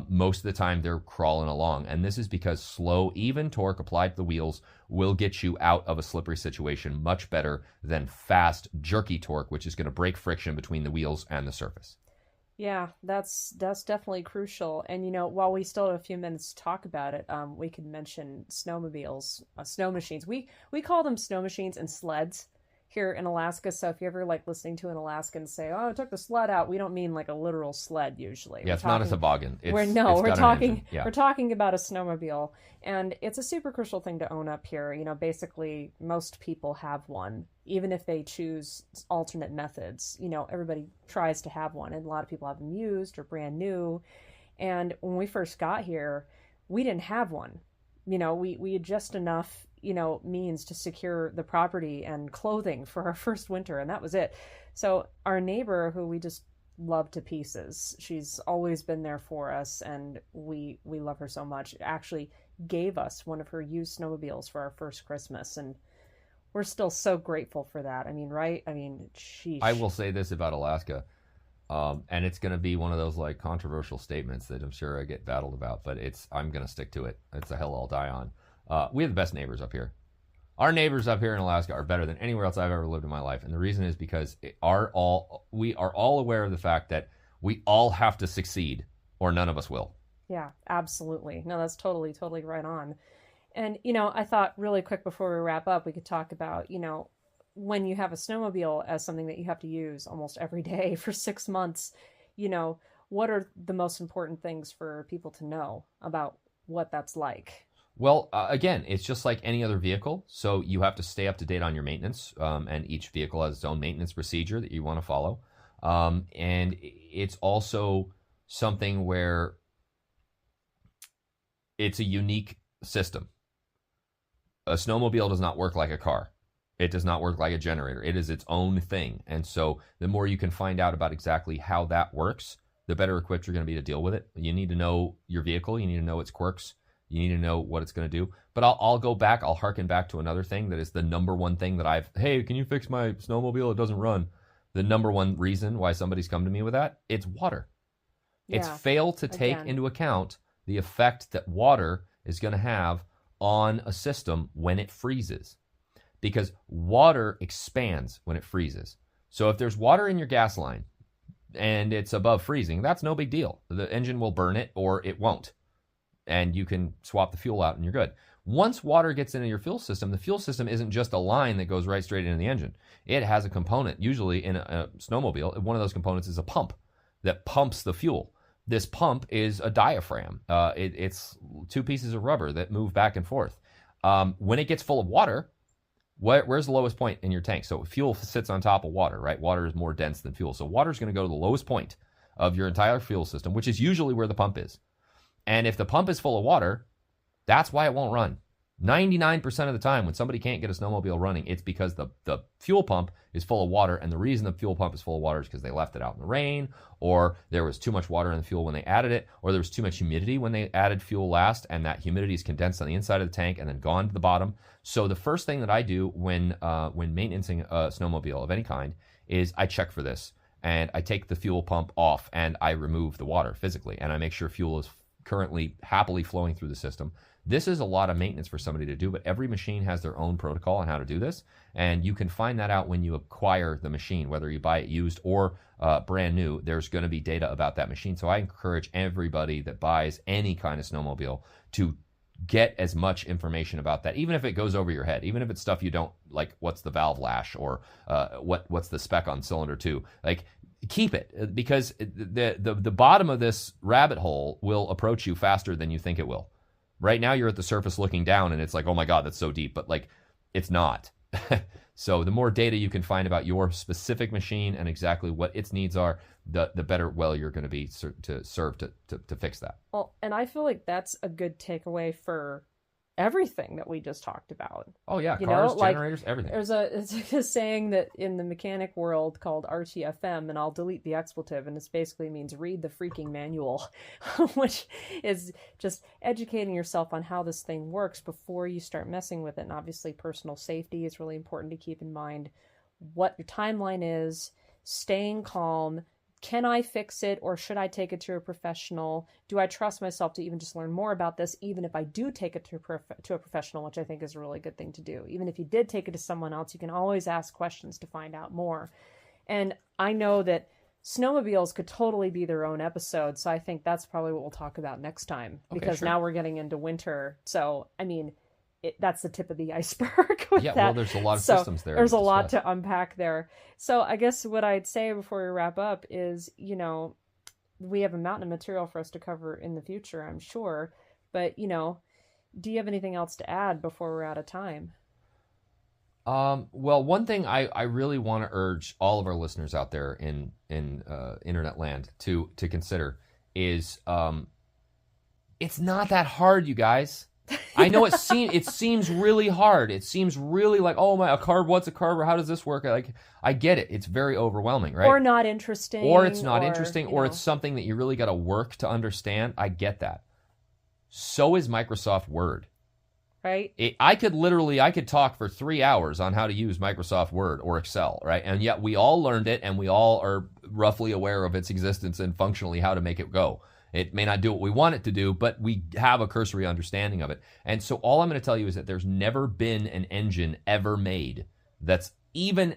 Speaker 2: Most of the time they're crawling along, and this is because slow, even torque applied to the wheels will get you out of a slippery situation much better than fast, jerky torque, which is going to break friction between the wheels and the surface.
Speaker 1: Yeah, that's definitely crucial. And while we still have a few minutes to talk about it, we could mention snowmobiles, snow machines. We call them snow machines and sleds here in Alaska. So if you're ever listening to an Alaskan say, "Oh, I took the sled out," we don't mean like a literal sled usually.
Speaker 2: Yeah, it's not a toboggan.
Speaker 1: We're talking about a snowmobile, and it's a super crucial thing to own up here. Basically most people have one, even if they choose alternate methods. Everybody tries to have one, and a lot of people have them used or brand new. And when we first got here, we didn't have one. We had just enough means to secure the property and clothing for our first winter, and that was it. So our neighbor, who we just love to pieces, she's always been there for us, and we love her so much, actually gave us one of her used snowmobiles for our first Christmas, and we're still so grateful for that. Right? Sheesh.
Speaker 2: I will say this about Alaska, and it's going to be one of those controversial statements that I'm sure I get battled about, but I'm going to stick to it. It's a hill I'll die on. We have the best neighbors up here. Our neighbors up here in Alaska are better than anywhere else I've ever lived in my life. And the reason is because we are all aware of the fact that we all have to succeed or none of us will.
Speaker 1: Yeah, absolutely. No, that's totally right on. And, I thought really quick before we wrap up, we could talk about, when you have a snowmobile as something that you have to use almost every day for 6 months, what are the most important things for people to know about what that's like?
Speaker 2: Well, again, it's just like any other vehicle. So you have to stay up to date on your maintenance, and each vehicle has its own maintenance procedure that you want to follow. And it's also something where it's a unique system. A snowmobile does not work like a car. It does not work like a generator. It is its own thing. And so the more you can find out about exactly how that works, the better equipped you're going to be to deal with it. You need to know your vehicle. You need to know its quirks. You need to know what it's going to do. But I'll go back. I'll harken back to another thing that is the number one thing that hey, can you fix my snowmobile? It doesn't run. The number one reason why somebody's come to me with that, it's water. Yeah, it's failed to take into account the effect that water is going to have on a system when it freezes. Because water expands when it freezes. So if there's water in your gas line and it's above freezing, that's no big deal. The engine will burn it or it won't. And you can swap the fuel out and you're good. Once water gets into your fuel system, the fuel system isn't just a line that goes right straight into the engine. It has a component, usually in a snowmobile, one of those components is a pump that pumps the fuel. This pump is a diaphragm. It's two pieces of rubber that move back and forth. When it gets full of water, where's the lowest point in your tank? So fuel sits on top of water, right? Water is more dense than fuel. So water is going to go to the lowest point of your entire fuel system, which is usually where the pump is. And if the pump is full of water, that's why it won't run. 99% of the time when somebody can't get a snowmobile running, it's because the fuel pump is full of water. And the reason the fuel pump is full of water is because they left it out in the rain, or there was too much water in the fuel when they added it, or there was too much humidity when they added fuel last, and that humidity is condensed on the inside of the tank and then gone to the bottom. So the first thing that I do when maintaining a snowmobile of any kind is I check for this. And I take the fuel pump off and I remove the water physically. And I make sure fuel is currently happily flowing through the system. This is a lot of maintenance for somebody to do, but every machine has their own protocol on how to do this. And you can find that out when you acquire the machine, whether you buy it used or brand new. There's going to be data about that machine. So I encourage everybody that buys any kind of snowmobile to get as much information about that, even if it goes over your head, even if it's stuff you don't like. What's the valve lash, or what's the spec on cylinder 2? Like, keep it, because the bottom of this rabbit hole will approach you faster than you think it will. Right now you're at the surface looking down and it's like, oh my God, that's so deep, but like, it's not. So the more data you can find about your specific machine and exactly what its needs are, the better well you're going to be to serve to fix that.
Speaker 1: Well, and I feel like that's a good takeaway for everything that we just talked about.
Speaker 2: Oh yeah, cars, generators, everything.
Speaker 1: There's a saying that in the mechanic world called RTFM, and I'll delete the expletive, and it basically means read the freaking manual, which is just educating yourself on how this thing works before you start messing with it. And obviously personal safety is really important to keep in mind, what your timeline is, staying calm. Can I fix it, or should I take it to a professional? Do I trust myself to even just learn more about this, even if I do take it to a professional, which I think is a really good thing to do. Even if you did take it to someone else, you can always ask questions to find out more. And I know that snowmobiles could totally be their own episode, so I think that's probably what we'll talk about next time, because now we're getting into winter. So, I mean, that's the tip of the iceberg with that.
Speaker 2: Well, there's a lot of systems there.
Speaker 1: There's a lot to unpack there. So I guess what I'd say before we wrap up is, we have a mountain of material for us to cover in the future, I'm sure. But, do you have anything else to add before we're out of time?
Speaker 2: Well, one thing I really want to urge all of our listeners out there in internet land to consider is, it's not that hard, you guys. I know it seems really hard. It seems really like, oh my, what's a carb? How does this work? I get it. It's very overwhelming, right?
Speaker 1: Or not interesting.
Speaker 2: Or it's not interesting, or it's something that you really got to work to understand. I get that. So is Microsoft Word.
Speaker 1: Right?
Speaker 2: I could talk for 3 hours on how to use Microsoft Word or Excel, right? And yet we all learned it, and we all are roughly aware of its existence and functionally how to make it go. It may not do what we want it to do, but we have a cursory understanding of it. And so all I'm going to tell you is that there's never been an engine ever made that's even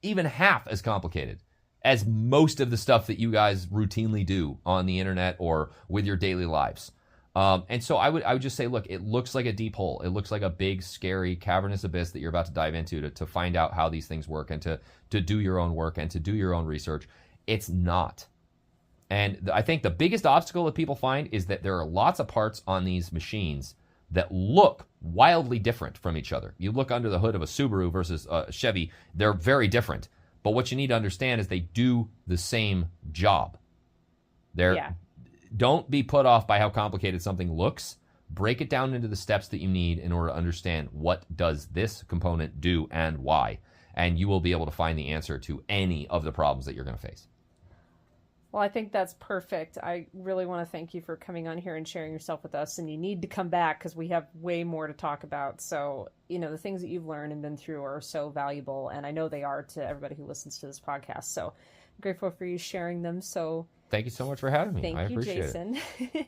Speaker 2: half as complicated as most of the stuff that you guys routinely do on the internet or with your daily lives. And so I would just say, look, it looks like a deep hole. It looks like a big, scary, cavernous abyss that you're about to dive into to find out how these things work and to do your own work and to do your own research. It's not. And I think the biggest obstacle that people find is that there are lots of parts on these machines that look wildly different from each other. You look under the hood of a Subaru versus a Chevy, they're very different. But what you need to understand is they do the same job. Don't be put off by how complicated something looks. Break it down into the steps that you need in order to understand what does this component do and why. And you will be able to find the answer to any of the problems that you're going to face.
Speaker 1: Well, I think that's perfect. I really want to thank you for coming on here and sharing yourself with us. And you need to come back because we have way more to talk about. So, the things that you've learned and been through are so valuable. And I know they are to everybody who listens to this podcast. So I'm grateful for you sharing them. So
Speaker 2: thank you so much for having me.
Speaker 1: Thank you, Jason.
Speaker 2: It.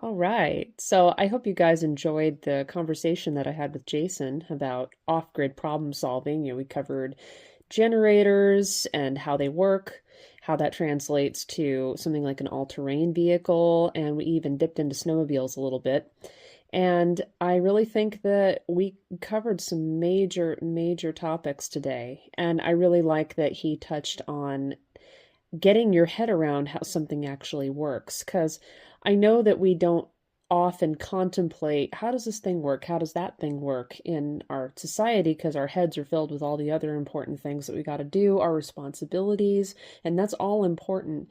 Speaker 1: All right. So I hope you guys enjoyed the conversation that I had with Jason about off-grid problem solving. We covered generators and how they work, how that translates to something like an all-terrain vehicle, and we even dipped into snowmobiles a little bit. And I really think that we covered some major, major topics today. And I really like that he touched on getting your head around how something actually works, because I know that we don't often contemplate, how does this thing work? How does that thing work in our society? Because our heads are filled with all the other important things that we got to do, our responsibilities, and that's all important.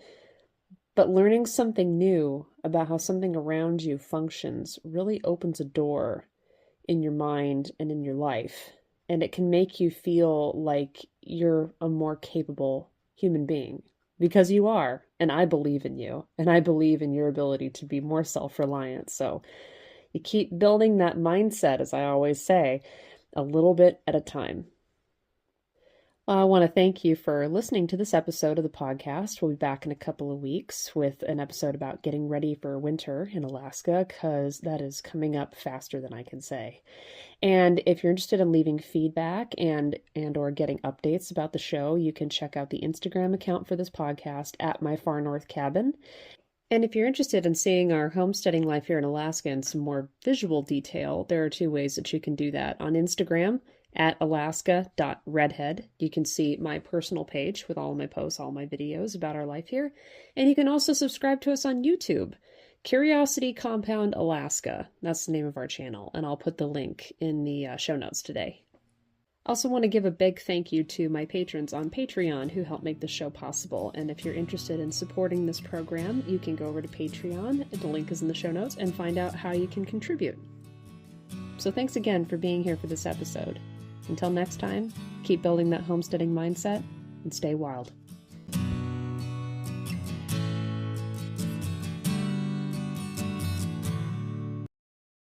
Speaker 1: But learning something new about how something around you functions really opens a door in your mind and in your life. And it can make you feel like you're a more capable human being. Because you are, and I believe in you, and I believe in your ability to be more self-reliant. So you keep building that mindset, as I always say, a little bit at a time. I want to thank you for listening to this episode of the podcast. We'll be back in a couple of weeks with an episode about getting ready for winter in Alaska, because that is coming up faster than I can say. And if you're interested in leaving feedback and or getting updates about the show, you can check out the Instagram account for this podcast at My Far North Cabin. And if you're interested in seeing our homesteading life here in Alaska in some more visual detail, there are two ways that you can do that. On Instagram, at alaska.redhead, you can see my personal page with all of my posts, all my videos about our life here. And you can also subscribe to us on YouTube, Curiosity Compound Alaska. That's the name of our channel, and I'll put the link in the show notes today. I also want to give a big thank you to my patrons on Patreon who help make the show possible. And if you're interested in supporting this program, you can go over to Patreon. The link is in the show notes, and find out how you can contribute. So thanks again for being here for this episode. Until next time, keep building that homesteading mindset and stay wild.